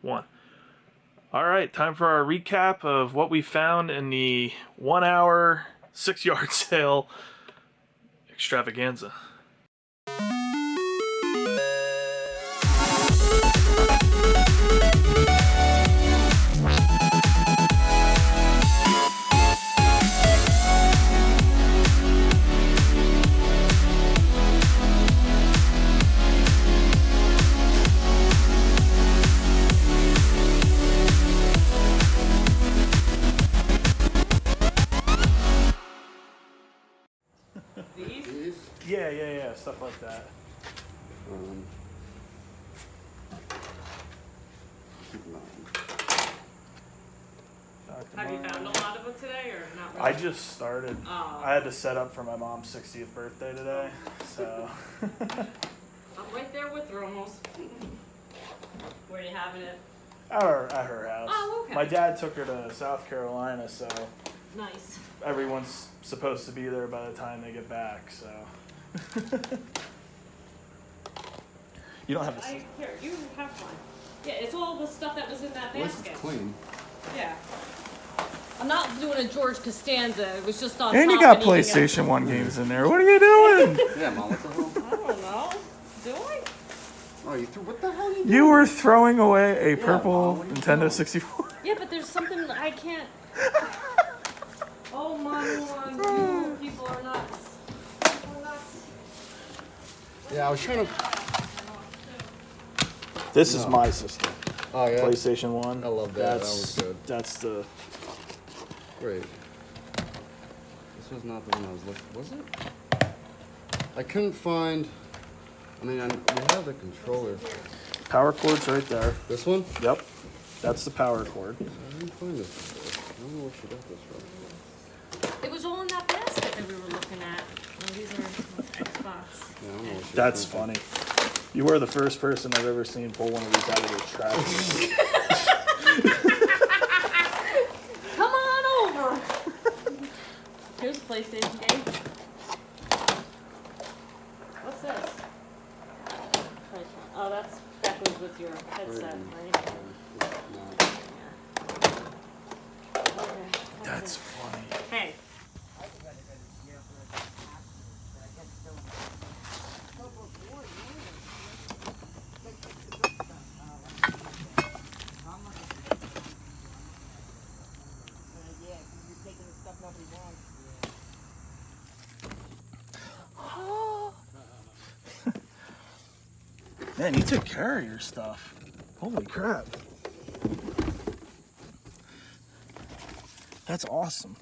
1. All right, time for our recap of what we found in the 1 hour, 6 yard sale extravaganza. These? Yeah, stuff like that. Have you found a lot of them today, or not really? I just started. Oh. I had to set up for my mom's 60th birthday today, so. I'm right there with her almost. Where are you having it? At her house. Oh, okay. My dad took her to South Carolina, so Nice. everyone's supposed to be there by the time they get back, so. You don't have to. Here, you have fun. Yeah, it's all the stuff that was in that basket. It's clean. Yeah. I'm not doing a George Costanza. It was just on And top you got eating it. PlayStation 1 games in there. What are you doing? Yeah, Mom, what the hell? I don't know. Do I? Oh, you threw, what the hell are you doing? You were throwing away a purple Mom, what are you Nintendo doing? 64. Yeah, but there's something I can't. Oh my lord, people are nuts. People are nuts. Yeah, I was trying to... This is my system. Oh, yeah? PlayStation 1. I love that. That was good. That's the. Great. This was not the one I was looking... Was it? I couldn't find... I mean, we have the controller. Power cord's right there. This one? Yep. That's the power cord. I didn't find this before. I don't know where she got this from. It was all in that basket that we were looking at. Oh, these are Xbox. Yeah, I don't know where she That's got funny. You were the first person I've ever seen pull one of these out of their trash. Come on over. Here's a PlayStation game. What's this? Oh, that goes with your headset, right? No. Yeah. Okay. That's funny. Hey. Man, you took care of your stuff. Holy crap. That's awesome.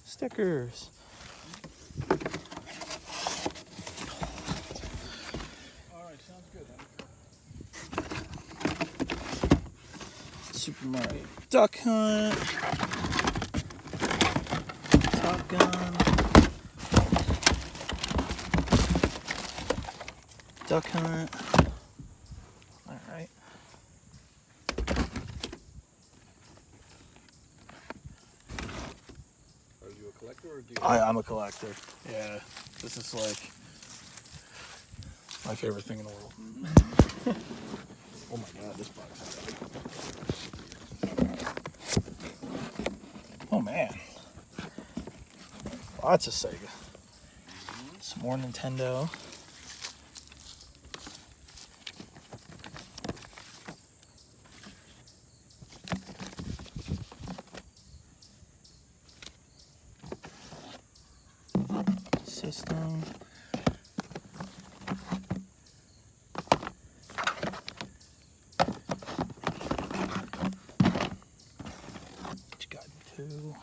Stickers. Alright, sounds good. Super Mario Duck Hunt. Top Gun. Duck Hunt. Alright. Are you a collector or do you... I'm a collector. Yeah. This is like my favorite thing in the world. Oh my god, this box is Oh man. Lots of Sega. Some more Nintendo. System. What you got? Two.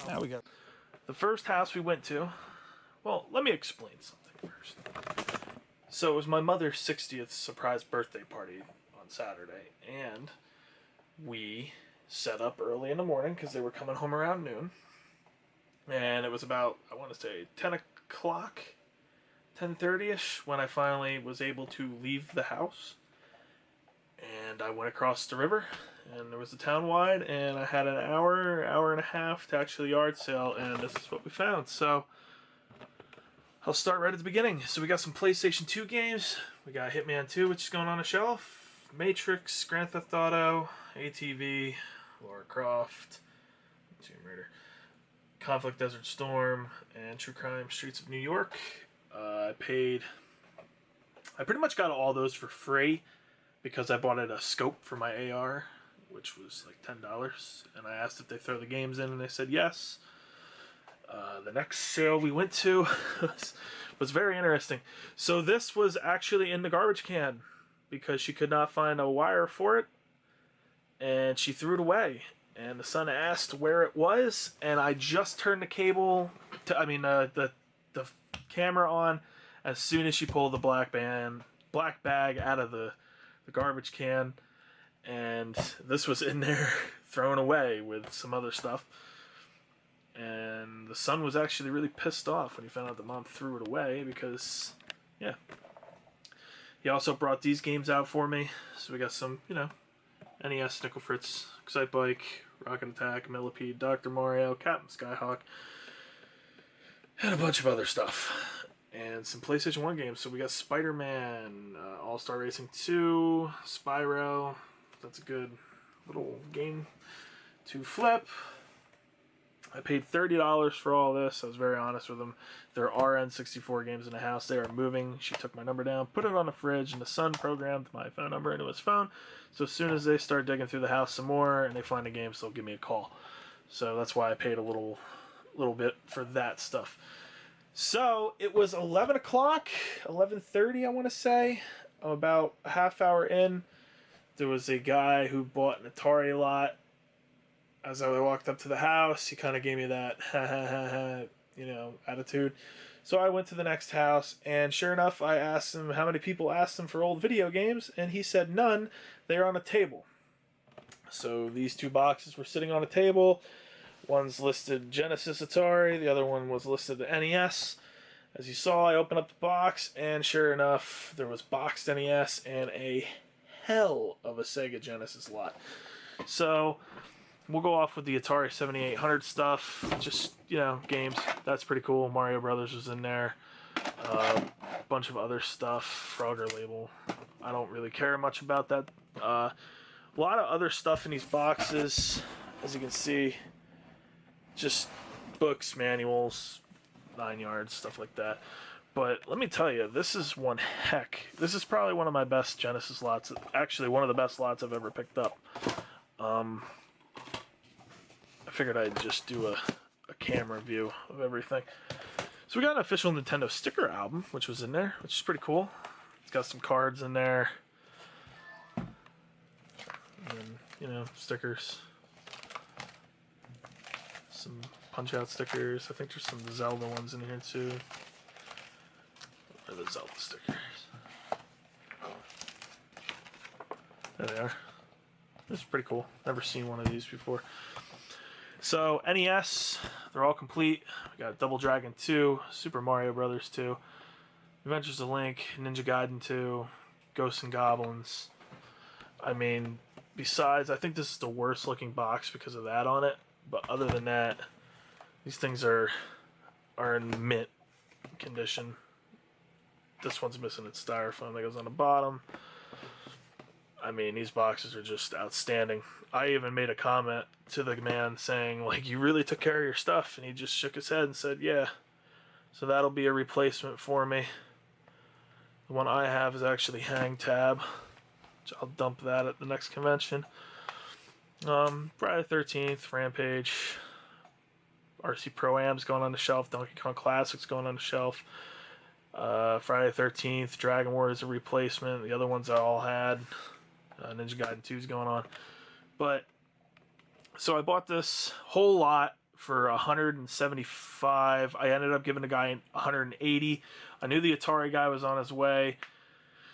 Now we got the first house we went to. Well, let me explain something first. So it was my mother's 60th surprise birthday party on Saturday, and we set up early in the morning because they were coming home around noon. And it was about, I want to say, 10 o'clock, 10:30ish, when I finally was able to leave the house. And I went across the river, and there was a town-wide, and I had an hour and a half to actually yard sale, and this is what we found. So I'll start right at the beginning. So we got some PlayStation 2 games. We got Hitman 2, which is going on a shelf. Matrix, Grand Theft Auto, ATV, Lara Croft, Tomb Raider, Conflict Desert Storm, and True Crime Streets of New York. I pretty much got all those for free because I bought a scope for my AR, which was like $10, and I asked if they throw the games in, and they said yes. The next sale we went to was very interesting. So this was actually in the garbage can because she could not find a wire for it, and she threw it away. And the son asked where it was, and I just turned the cable, the camera on as soon as she pulled the black bag out of the garbage can, and this was in there thrown away with some other stuff. And the son was actually really pissed off when he found out the mom threw it away because, yeah. He also brought these games out for me. So we got some, NES, Nickel Fritz, Excite Bike, Rocket Attack, Millipede, Dr. Mario, Captain Skyhawk, and a bunch of other stuff. And some PlayStation 1 games. So we got Spider-Man, All-Star Racing 2, Spyro. That's a good little game to flip. I paid $30 for all this. I was very honest with them. There are N64 games in the house. They are moving. She took my number down, put it on the fridge, and the son programmed my phone number into his phone. So as soon as they start digging through the house some more and they find the games, they'll give me a call. So that's why I paid a little bit for that stuff. So it was 11 o'clock, 11:30, I want to say. I'm about a half hour in. There was a guy who bought an Atari lot. As I walked up to the house, he kind of gave me that attitude. So I went to the next house, and sure enough, I asked him how many people asked him for old video games, and he said none. They're on a table. So these two boxes were sitting on a table. One's listed Genesis Atari, the other one was listed NES. As you saw, I opened up the box, and sure enough, there was boxed NES and a hell of a Sega Genesis lot. So we'll go off with the Atari 7800 stuff. Just, games. That's pretty cool. Mario Brothers was in there. A bunch of other stuff. Frogger label. I don't really care much about that. A lot of other stuff in these boxes. As you can see, just books, manuals, 9 yards, stuff like that. But let me tell you, this is one heck. This is probably one of my best Genesis lots. Actually, one of the best lots I've ever picked up. I figured I'd just do a camera view of everything. So we got an official Nintendo sticker album, which was in there, which is pretty cool. It's got some cards in there. And then, stickers. Some Punch-Out stickers. I think there's some Zelda ones in here, too. Where are the Zelda stickers? There they are. This is pretty cool. Never seen one of these before. So, NES, they're all complete. We got Double Dragon 2, Super Mario Brothers 2, Adventures of Link, Ninja Gaiden 2, Ghosts and Goblins. I mean, besides, I think this is the worst looking box because of that on it. But other than that, these things are in mint condition. This one's missing its styrofoam that goes on the bottom. I mean, these boxes are just outstanding. I even made a comment to the man saying, like, you really took care of your stuff, and he just shook his head and said, yeah. So that'll be a replacement for me. The one I have is actually Hang Tab, which I'll dump that at the next convention. Friday the 13th, Rampage, RC Pro-Am's going on the shelf, Donkey Kong Classics going on the shelf. Friday the 13th, Dragon War is a replacement. The other ones I all had. Ninja Gaiden 2 is going on. But, so I bought this whole lot for $175. I ended up giving the guy $180. I knew the Atari guy was on his way.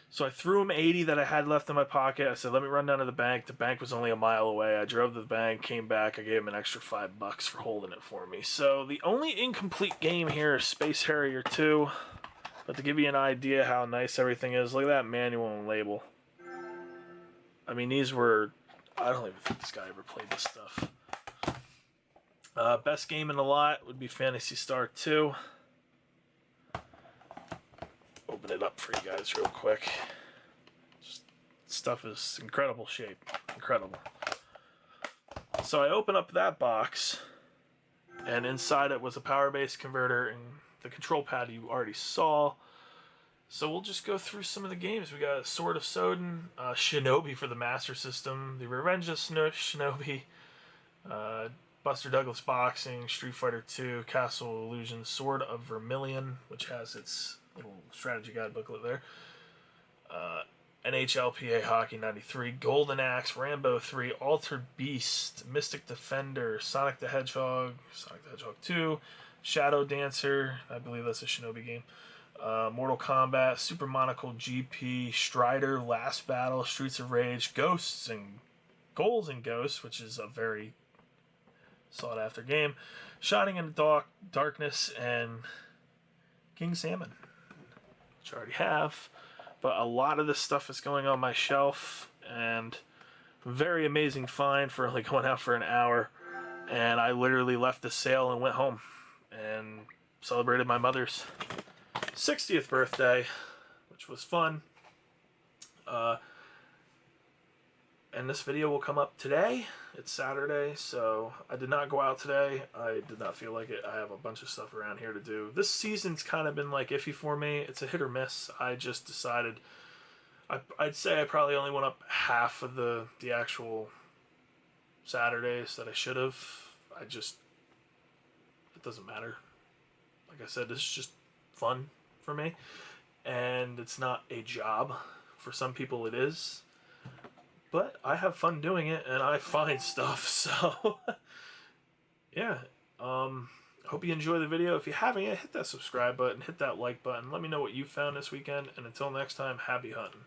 So I threw him $80 that I had left in my pocket. I said, let me run down to the bank. The bank was only a mile away. I drove to the bank, came back. I gave him an extra $5 for holding it for me. So the only incomplete game here is Space Harrier 2. But to give you an idea how nice everything is, look at that manual and label. I mean, these were... I don't even think this guy ever played this stuff. Best game in the lot would be Phantasy Star 2. Open it up for you guys real quick. Just, stuff is incredible shape. Incredible. So I open up that box, and inside it was a power base converter and the control pad you already saw. So we'll just go through some of the games. We got Sword of Sodin, Shinobi for the Master System, The Revenge of Shinobi, Buster Douglas Boxing, Street Fighter 2, Castle Illusion, Sword of Vermilion, which has its little strategy guide booklet there, NHLPA Hockey 93, Golden Axe, Rambo 3, Altered Beast, Mystic Defender, Sonic the Hedgehog 2, Shadow Dancer, I believe that's a Shinobi game, Mortal Kombat, Super Monaco GP, Strider, Last Battle, Streets of Rage, Ghosts and Goals and Ghosts, which is a very sought after game, Shining in the Darkness, and King Salmon, which I already have. But a lot of this stuff is going on my shelf, and very amazing find for only going out for an hour. And I literally left the sale and went home and celebrated my mother's 60th birthday, which was fun. And this video will come up today. It's Saturday, so I did not go out today. I did not feel like it. I have a bunch of stuff around here to do. This season's kind of been like iffy for me. It's a hit or miss. I just decided, I'd say I probably only went up half of the actual Saturdays that I should have. It doesn't matter. Like I said, this is just fun for me. And it's not a job. For some people it is. But I have fun doing it, and I find stuff, so... yeah. Hope you enjoy the video. If you haven't yet, hit that subscribe button, hit that like button. Let me know what you found this weekend, and until next time, happy hunting.